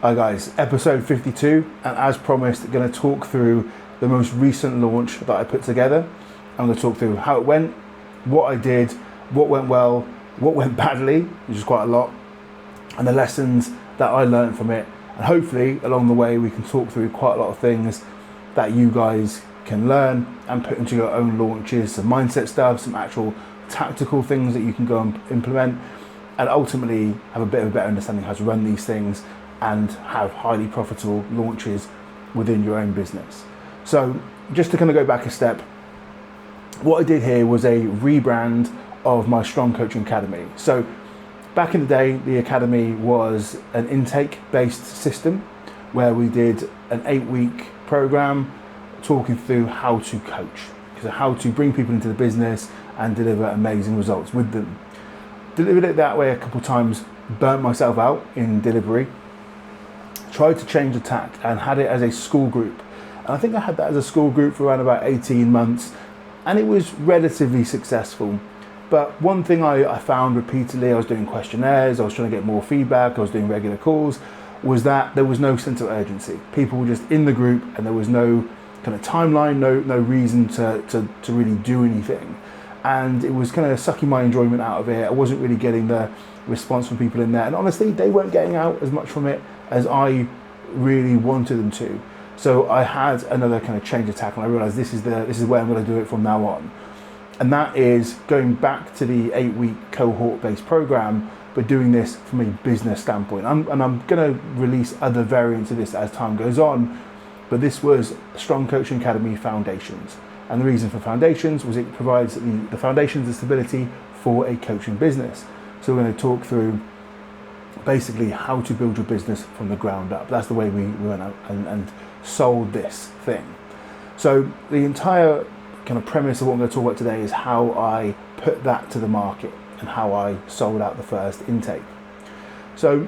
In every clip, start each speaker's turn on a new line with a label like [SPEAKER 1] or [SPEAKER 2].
[SPEAKER 1] Hi guys, episode 52, and as promised, going to talk through the most recent launch that I put together. I'm going to talk through how it went, what I did, what went well, what went badly, which is quite a lot, and the lessons that I learned from it. And hopefully along the way we can talk through quite a lot of things that you guys can learn and put into your own launches, some mindset stuff, some actual tactical things that you can go and implement, and ultimately have a bit of a better understanding how to run these things and have highly profitable launches within your own business. So just to kind of go back a step, what I did here was a rebrand of my Strom Coaching Academy. So back in the day, the Academy was an intake-based system where we did an 8-week program talking through how to coach, so how to bring people into the business and deliver amazing results with them. Delivered it that way a couple of times, burnt myself out in delivery, tried to change the tack and had it as a school group. And I think I had that as a school group for around about 18 months and it was relatively successful. But one thing I found repeatedly, I was doing questionnaires, I was trying to get more feedback, I was doing regular calls, was that there was no sense of urgency. People were just in the group and there was no kind of timeline, no reason to really do anything. And it was kind of sucking my enjoyment out of it. I wasn't really getting the response from people in there. And honestly, they weren't getting out as much from it as I really wanted them to. So I had another kind of change of tack and I realized this is where I'm going to do it from now on. And that is going back to the 8-week cohort-based program, but doing this from a business standpoint. And I'm going to release other variants of this as time goes on, but this was Strom Coaching Academy Foundations. And the reason for Foundations was it provides the foundations and stability for a coaching business. So we're going to talk through basically how to build your business from the ground up. That's the way we went out and sold this thing. So the entire kind of premise of what I'm going to talk about today is how I put that to the market and how I sold out the first intake. So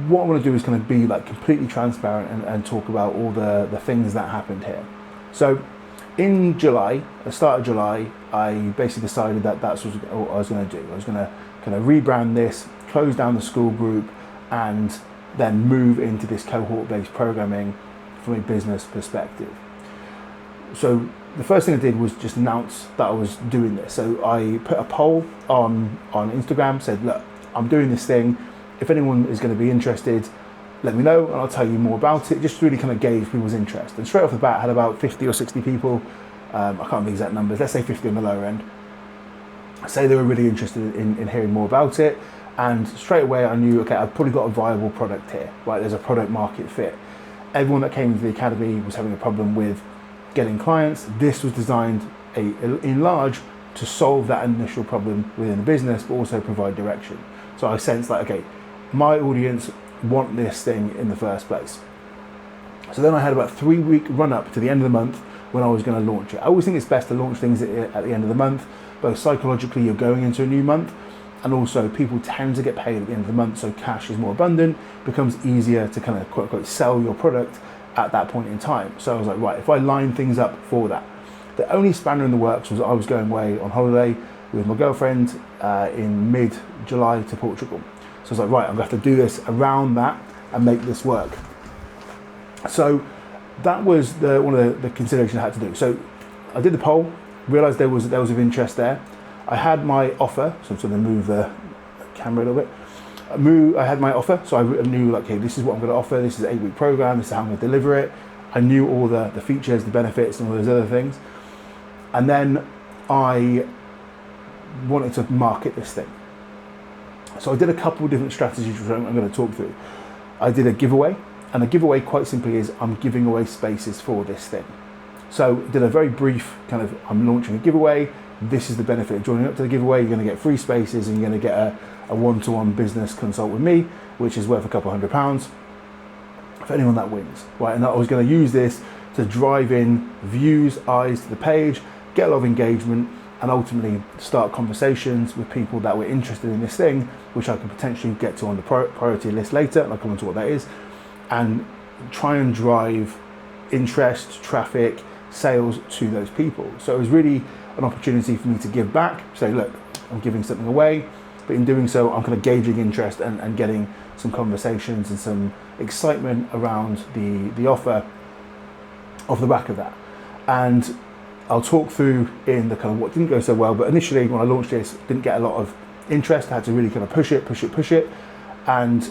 [SPEAKER 1] what I'm going to do is kind of be like completely transparent and talk about all the things that happened here. So in July, the start of July, I basically decided that that's what I was going to do. I was going to kind of rebrand this, close down the school group, and then move into this cohort-based programming from a business perspective. So the first thing I did was just announce that I was doing this. So I put a poll on Instagram, said, look, I'm doing this thing. If anyone is going to be interested, let me know and I'll tell you more about it. Just really kind of gauge people's interest. And straight off the bat, I had about 50 or 60 people. I can't remember the exact numbers. Let's say 50 on the lower end. Say they were really interested in hearing more about it. And straight away I knew, okay, I've probably got a viable product here, right? There's a product market fit. Everyone that came into the academy was having a problem with getting clients. This was designed in large to solve that initial problem within the business, but also provide direction. So I sensed like, okay, my audience want this thing in the first place. So then I had about a 3-week run up to the end of the month when I was going to launch it. I always think it's best to launch things at the end of the month, both psychologically you're going into a new month, and also people tend to get paid at the end of the month, so cash is more abundant, becomes easier to kind of quote unquote sell your product at that point in time. So I was like, right, if I line things up for that. The only spanner in the works was I was going away on holiday with my girlfriend in mid-July to Portugal. So I was like, right, I'm going to have to do this around that and make this work. So that was one of the considerations I had to do. So I did the poll, realized there was of interest there. I had my offer, so I'm going to move the camera a little bit. I had my offer, so I knew like, okay, this is what I'm going to offer. This is an 8-week program. This is how I'm going to deliver it. I knew all the features, the benefits, and all those other things. And then I wanted to market this thing. So I did a couple of different strategies which I'm going to talk through. I did a giveaway, and a giveaway quite simply is I'm giving away spaces for this thing. So did a very brief kind of, I'm launching a giveaway. This is the benefit of joining up to the giveaway. You're going to get free spaces and you're going to get a one-to-one business consult with me, which is worth a couple £100 for anyone that wins, right? And I was going to use this to drive in views, eyes to the page, get a lot of engagement, and ultimately start conversations with people that were interested in this thing, which I could potentially get to on the priority list later, and I'll come on to what that is, and try and drive interest, traffic, sales to those people. So it was really an opportunity for me to give back, say, look, I'm giving something away, but in doing so, I'm kind of gauging interest and getting some conversations and some excitement around the offer off the back of that. And I'll talk through in the kind of what didn't go so well, but initially when I launched this, didn't get a lot of interest. I had to really kind of push it, and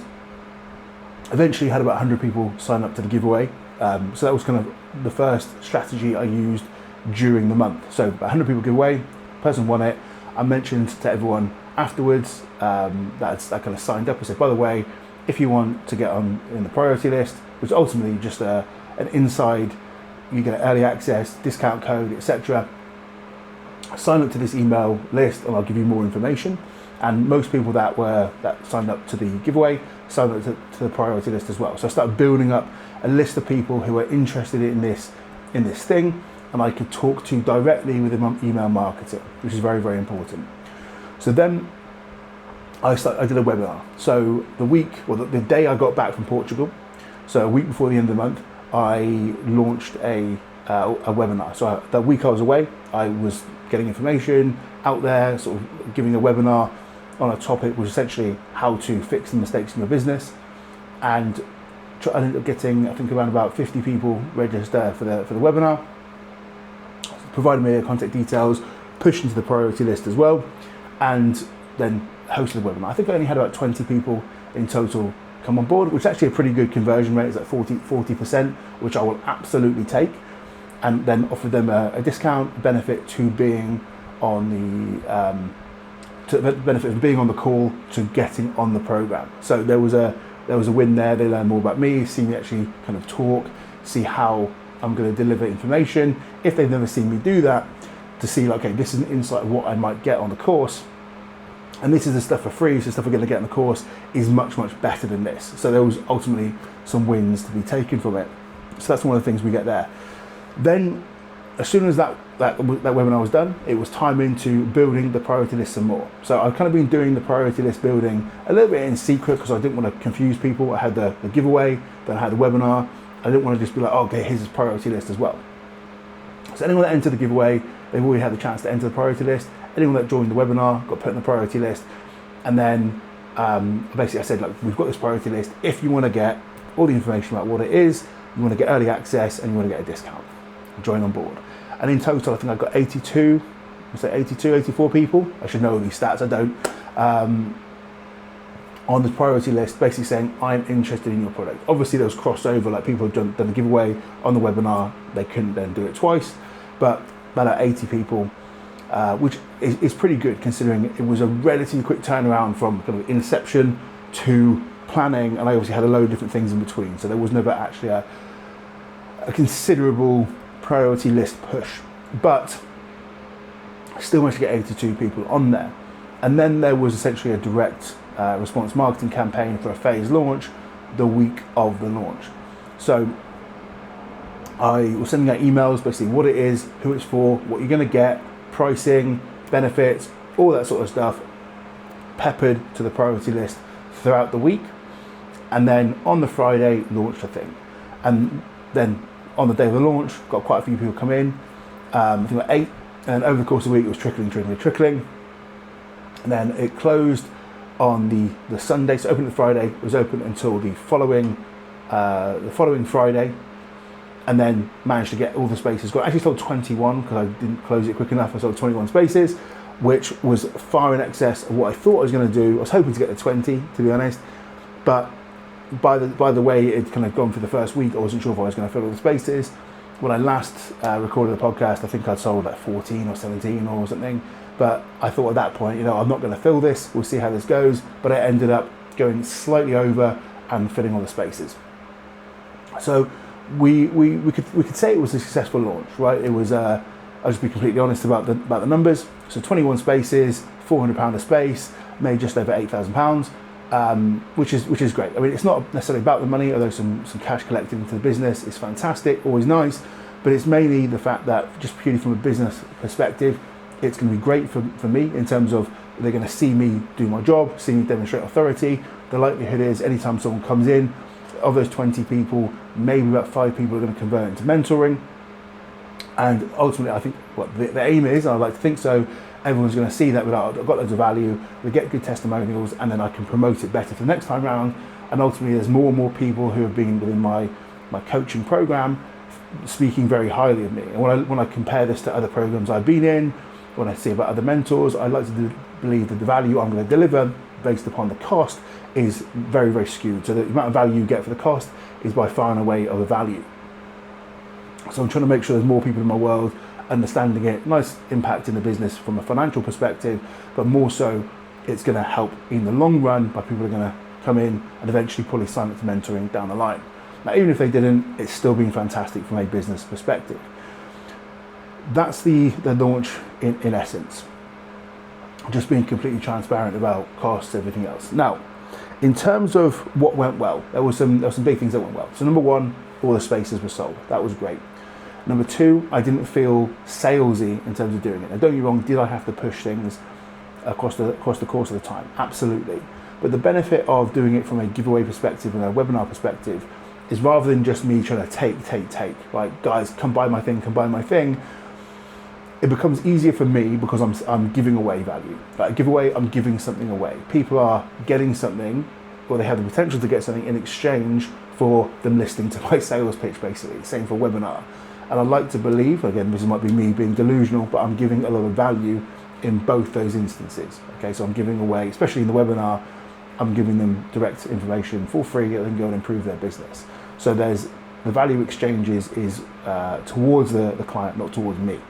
[SPEAKER 1] eventually had about 100 people sign up to the giveaway. So that was kind of the first strategy I used during the month. So 100 people give away, person won it. I mentioned to everyone afterwards that kind of signed up. I said, by the way, if you want to get on in the priority list, which is ultimately just an inside, you get early access, discount code, etc. Sign up to this email list and I'll give you more information. And most people that signed up to the giveaway signed up to the priority list as well. So I started building up a list of people who are interested in this thing, and I could talk to directly with email marketing, which is very, very important. So then I did a webinar. So the day I got back from Portugal, so a week before the end of the month, I launched a webinar. So the week I was away, I was getting information out there, sort of giving a webinar on a topic which was essentially how to fix the mistakes in your business. And I ended up getting, I think, around about 50 people register for the webinar, provided me their contact details, pushed into the priority list as well, and then hosted the webinar. I think I only had about 20 people in total come on board, which is actually a pretty good conversion rate. It's like 40%, which I will absolutely take, and then offered them a discount benefit to being on the benefit of being on the call to getting on the program. So there was a win there. They learned more about me, see me actually kind of talk, see how I'm going to deliver information. If they've never seen me do that, to see like, okay, this is an insight of what I might get on the course, and this is the stuff for free, so the stuff we're going to get in the course is much, much better than this. So there was ultimately some wins to be taken from it. So that's one of the things we get there. Then as soon as that webinar was done, it was time into building the priority list some more. So I've kind of been doing the priority list building a little bit in secret because I didn't want to confuse people. I had the giveaway, then I had the webinar. I didn't want to just be like, oh, okay, here's this priority list as well. So anyone that entered the giveaway, they've already had the chance to enter the priority list. Anyone that joined the webinar got put in the priority list. And then basically I said, look, we've got this priority list. If you want to get all the information about what it is, you want to get early access and you want to get a discount, join on board. And in total, I think I got 84 people. I should know these stats, I don't. On the priority list, basically saying, I'm interested in your product. Obviously there was crossover, like people have done the giveaway on the webinar, they couldn't then do it twice, but about 80 people, which is pretty good considering it was a relatively quick turnaround from kind of inception to planning, and I obviously had a load of different things in between, so there was never actually a considerable priority list push, but still managed to get 82 people on there. And then there was essentially a direct response marketing campaign for a phase launch the week of the launch. So I was sending out emails basically what it is, who it's for, what you're going to get, pricing, benefits, all that sort of stuff, peppered to the priority list throughout the week. And then on the Friday, launched the thing. And then on the day of the launch, got quite a few people come in, I think like 8, and over the course of the week it was trickling. And then it closed on the Sunday, so open the Friday, it was open until the following Friday, and then managed to get all the spaces. Got actually sold 21 because I didn't close it quick enough. I sold 21 spaces, which was far in excess of what I thought I was going to do. I was hoping to get to 20, to be honest, but by the way it had kind of gone for the first week, I wasn't sure if I was going to fill all the spaces. When I last recorded the podcast, I think I'd sold like 14 or 17 or something. But I thought at that point, I'm not going to fill this. We'll see how this goes. But I ended up going slightly over and filling all the spaces. So we could say it was a successful launch, right? It was. I'll just be completely honest about the numbers. So 21 spaces, £400 a space, made just over £8,000. Which is great. I mean, it's not necessarily about the money, although some cash collected into the business is fantastic, always nice, but it's mainly the fact that just purely from a business perspective, it's going to be great for me in terms of they're going to see me do my job, see me demonstrate authority. The likelihood is anytime someone comes in, of those 20 people, maybe about 5 people are going to convert into mentoring. And ultimately, I think what the aim is, I'd like to think so, everyone's going to see that I've got loads of value, we get good testimonials, and then I can promote it better for the next time round, And ultimately, there's more and more people who have been within my coaching program speaking very highly of me. And when I compare this to other programs I've been in, when I see about other mentors, I like to believe that the value I'm going to deliver based upon the cost is very, very skewed. So the amount of value you get for the cost is by far and away of the value. So I'm trying to make sure there's more people in my world understanding it, nice impact in the business from a financial perspective, but more so it's going to help in the long run by people who are going to come in and eventually probably sign up to mentoring down the line. Now, even if they didn't, it's still been fantastic from a business perspective. That's the launch in essence. Just being completely transparent about costs, everything else. Now, in terms of what went well, there were some big things that went well. So number one, all the spaces were sold. That was great. Number two, I didn't feel salesy in terms of doing it. Now, don't get me wrong, did I have to push things across the course of the time? Absolutely. But the benefit of doing it from a giveaway perspective and a webinar perspective is rather than just me trying to take, like, guys, come buy my thing, it becomes easier for me because I'm giving away value. Like a giveaway, I'm giving something away. People are getting something, or they have the potential to get something in exchange for them listening to my sales pitch, basically. Same for webinar. And I'd like to believe, again, this might be me being delusional, but I'm giving a lot of value in both those instances. Okay, so I'm giving away, especially in the webinar, I'm giving them direct information for free that they can go and improve their business. So there's the value exchange is towards the client, not towards me.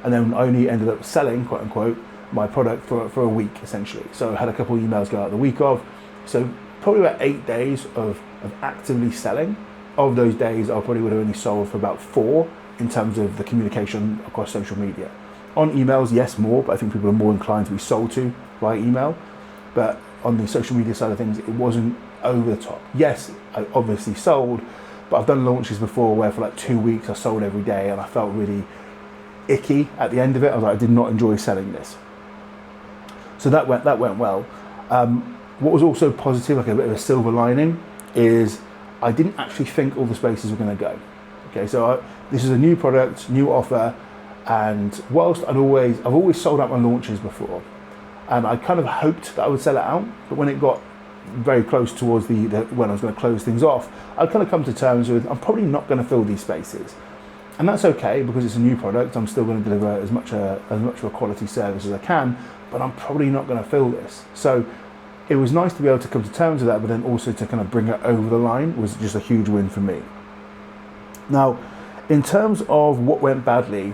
[SPEAKER 1] And then I only ended up selling, quote unquote, my product for a week, essentially. So I had a couple of emails go out the week of. So probably about 8 days of actively selling. Of those days, I probably would have only sold for about 4 in terms of the communication across social media. On emails, yes, more, but I think people are more inclined to be sold to by email. But on the social media side of things, it wasn't over the top. Yes, I obviously sold, but I've done launches before where for like 2 weeks I sold every day and I felt really icky at the end of it. I was like, I did not enjoy selling this. So that went well. What was also positive, like a bit of a silver lining, is I didn't actually think all the spaces were going to go. Okay, so this is a new product, new offer, and whilst I've always sold out my launches before, and I kind of hoped that I would sell it out, but when it got very close towards when I was going to close things off, I'd kind of come to terms with I'm probably not going to fill these spaces. And that's okay because it's a new product. I'm still going to deliver as much of a quality service as I can, but I'm probably not going to fill this. So it was nice to be able to come to terms with that, but then also to kind of bring it over the line was just a huge win for me. Now, in terms of what went badly,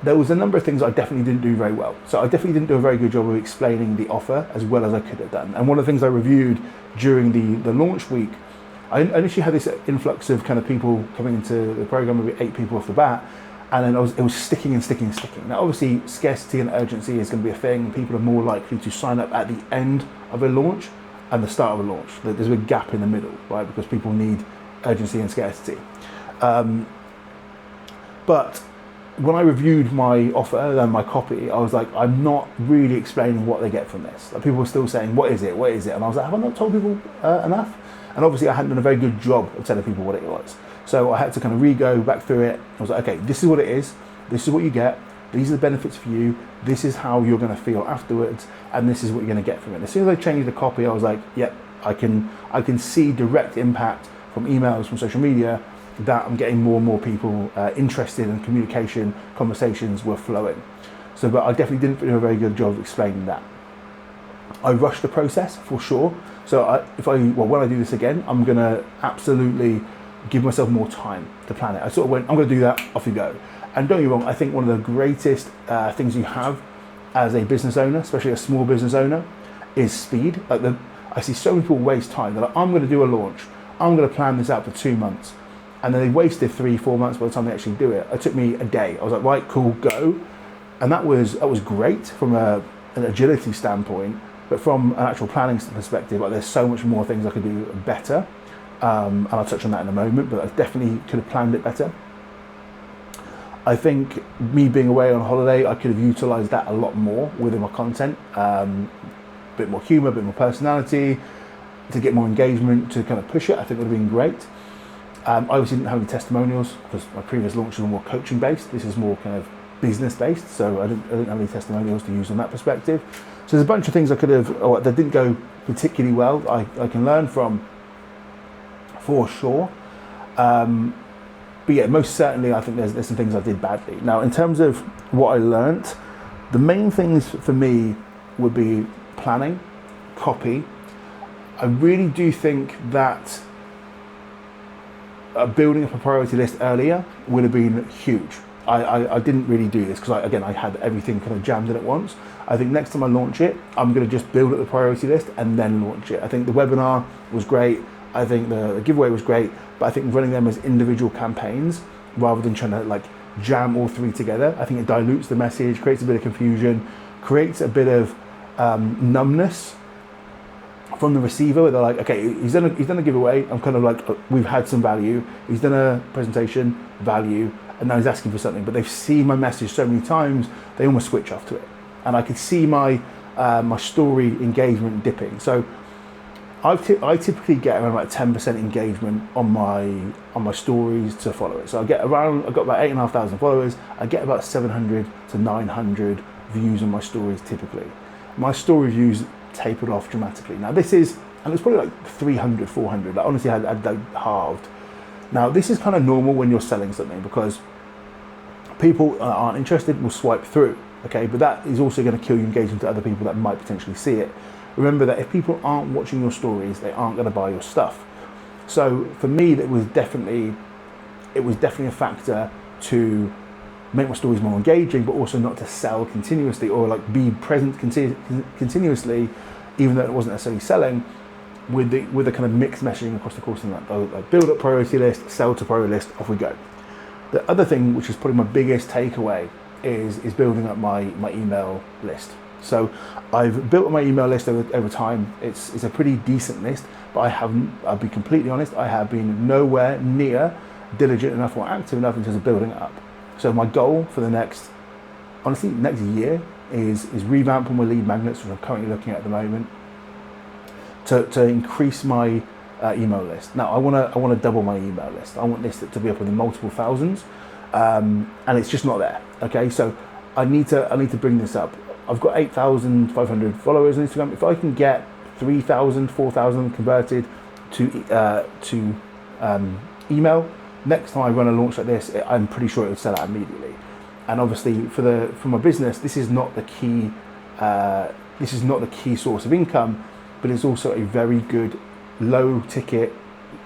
[SPEAKER 1] there was a number of things I definitely didn't do very well. So I definitely didn't do a very good job of explaining the offer as well as I could have done. And one of the things I reviewed during the launch week, I initially had this influx of kind of people coming into the program, maybe 8 people off the bat, and then it was sticking and sticking. Now, obviously, scarcity and urgency is going to be a thing. People are more likely to sign up at the end of a launch and the start of a launch. There's a big gap in the middle, right? Because people need urgency and scarcity. But when I reviewed my offer and my copy, I was like, I'm not really explaining what they get from this. Like, people were still saying, what is it? And I was like, have I not told people enough? And obviously I hadn't done a very good job of telling people what it was. So I had to kind of go back through it. I was like, okay, this is what it is. This is what you get. These are the benefits for you. This is how you're going to feel afterwards. And this is what you're going to get from it. As soon as I changed the copy, I was like, yep, I can see direct impact from emails, from social media, that I'm getting more and more people interested in communication, conversations were flowing. So, but I definitely didn't do a very good job of explaining that. I rushed the process for sure. So when I do this again, I'm going to absolutely give myself more time to plan it. I sort of went, I'm going to do that, off you go. And don't get me wrong, I think one of the greatest things you have as a business owner, especially a small business owner, is speed. I see so many people waste time. They're like, I'm going to do a launch. I'm going to plan this out for 2 months. And then they wasted 3-4 months by the time they actually do it. It took me a day. I was like, right, cool, go. And that was great from an agility standpoint, but from an actual planning perspective, like, there's so much more things I could do better. And I'll touch on that in a moment, but I definitely could have planned it better. I think me being away on holiday, I could have utilised that a lot more within my content. A bit more humour, a bit more personality, to get more engagement, to kind of push it, I think would have been great. I obviously didn't have any testimonials because my previous launches were more coaching based. This is more kind of business based, so I didn't have any testimonials to use on that perspective. So there's a bunch of things I could have, or that didn't go particularly well, I can learn from, for sure. But yeah, most certainly I think there's some things I did badly. Now, in terms of what I learnt, the main things for me would be planning, copy. I really do think that building up a priority list earlier would have been huge. I didn't really do this because I had everything kind of jammed in at once. I think next time I launch it, I'm going to just build up the priority list and then launch it. I think the webinar was great. I think the giveaway was great, but I think running them as individual campaigns rather than trying to like jam all three together, I think it dilutes the message, creates a bit of confusion, creates a bit of numbness from the receiver where they're like, okay, he's done a giveaway. I'm kind of like, we've had some value. He's done a presentation, value, and now he's asking for something. But they've seen my message so many times, they almost switch off to it. And I could see my my story engagement dipping. So I typically get around about 10% engagement on my stories to followers. So I've got about 8,500 followers. I get about 700 to 900 views on my stories typically. My story views tapered off dramatically. Now this is, and it's probably like 300, 400. Like honestly, I'd like halved. Now this is kind of normal when you're selling something because people aren't interested will swipe through. Okay, but that is also going to kill your engagement to other people that might potentially see it. Remember that if people aren't watching your stories, they aren't going to buy your stuff. So for me, it was definitely a factor to make my stories more engaging, but also not to sell continuously or like be present continuously, even though it wasn't necessarily selling, with the kind of mixed messaging across the course of that. Like build up priority list, sell to priority list, off we go. The other thing, which is probably my biggest takeaway, is building up my email list. So I've built my email list over time. It's a pretty decent list, but I'll be completely honest, I have been nowhere near diligent enough or active enough in terms of building it up. So my goal for the next year is revamp on my lead magnets, which I'm currently looking at the moment, to increase my email list. Now I want to double my email list. I want this to be up in the multiple thousands, and it's just not there. Okay, so I need to bring this up. I've got 8,500 followers on Instagram. If I can get 3,000, 4,000 converted to email, next time I run a launch like this, I'm pretty sure it would sell out immediately. And obviously, for my business, this is not the key. This is not the key source of income, but it's also a very good low ticket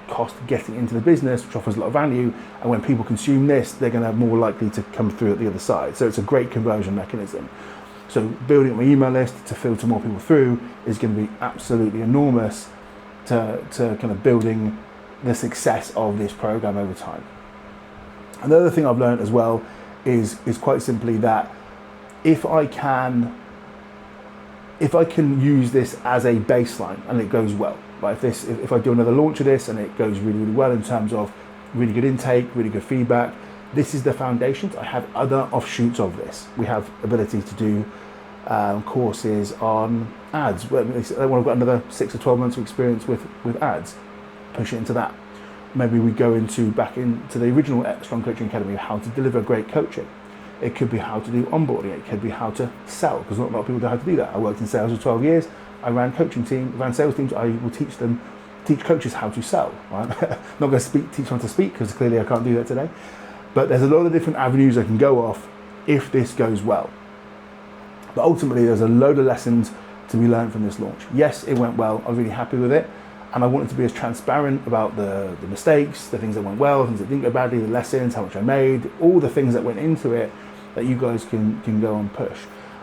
[SPEAKER 1] cost getting into the business, which offers a lot of value. And when people consume this, they're going to more likely to come through at the other side. So it's a great conversion mechanism. So building up my email list to filter more people through is going to be absolutely enormous to kind of building the success of this program over time. Another thing I've learned as well is quite simply that if I can use this as a baseline and it goes well, like if I do another launch of this and it goes really, really well in terms of really good intake, really good feedback, this is the foundations. I have other offshoots of this. We have ability to do courses on ads. When I've got another 6 or 12 months of experience with ads, push it into that. Maybe we go back into the original Strom Coaching Academy, how to deliver great coaching. It could be how to do onboarding. It could be how to sell, because not a lot of people know how to do that. I worked in sales for 12 years. I ran sales teams. I will teach coaches how to sell. Right? Not going to teach them to speak, because clearly I can't do that today. But there's a lot of different avenues I can go off if this goes well. But ultimately, there's a load of lessons to be learned from this launch. Yes, it went well. I'm really happy with it. And I wanted to be as transparent about the mistakes, the things that went well, things that didn't go badly, the lessons, how much I made, all the things that went into it that you guys can go and push.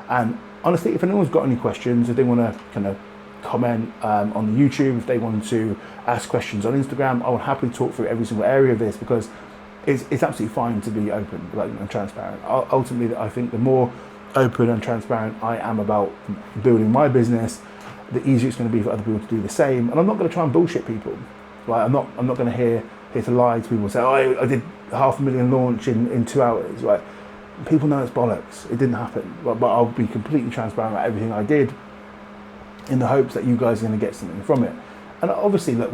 [SPEAKER 1] And honestly, if anyone's got any questions, if they want to kind of comment on the YouTube, if they want to ask questions on Instagram, I will happily talk through every single area of this, because it's absolutely fine to be open and transparent. Ultimately, I think the more open and transparent I am about building my business, the easier it's going to be for other people to do the same. And I'm not going to try and bullshit people. Like I'm not going to here to lie to people and say, oh, I did 500,000 launch in 2 hours. Right? People know it's bollocks. It didn't happen. But I'll be completely transparent about everything I did, in the hopes that you guys are going to get something from it. And obviously, look,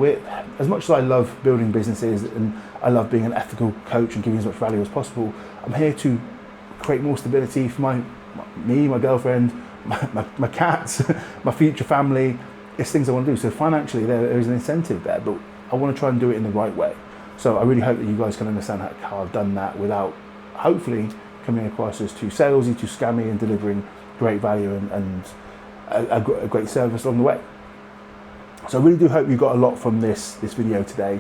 [SPEAKER 1] as much as I love building businesses and I love being an ethical coach and giving as much value as possible, I'm here to create more stability for me, my girlfriend, my cats, my future family. It's things I want to do. So financially, there is an incentive there, but I want to try and do it in the right way. So I really hope that you guys can understand how I've done that without, hopefully, coming across as too salesy, too scammy, and delivering great value and a great service along the way. So I really do hope you got a lot from this video today.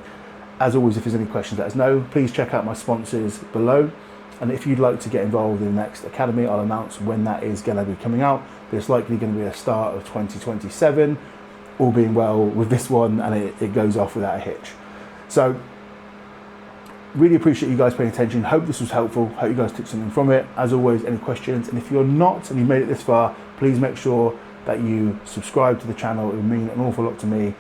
[SPEAKER 1] As always, if there's any questions, let us know. Please check out my sponsors below. And if you'd like to get involved in the next academy, I'll announce when that is going to be coming out. But it's likely going to be a start of 2027, all being well with this one, and it goes off without a hitch. So really appreciate you guys paying attention. Hope this was helpful. Hope you guys took something from it. As always, any questions? And if you're not and you made it this far, please make sure that you subscribe to the channel. It would mean an awful lot to me,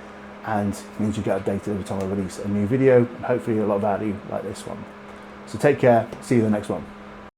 [SPEAKER 1] and it means you get updated every time I release a new video, and hopefully a lot of value like this one. So take care, see you in the next one.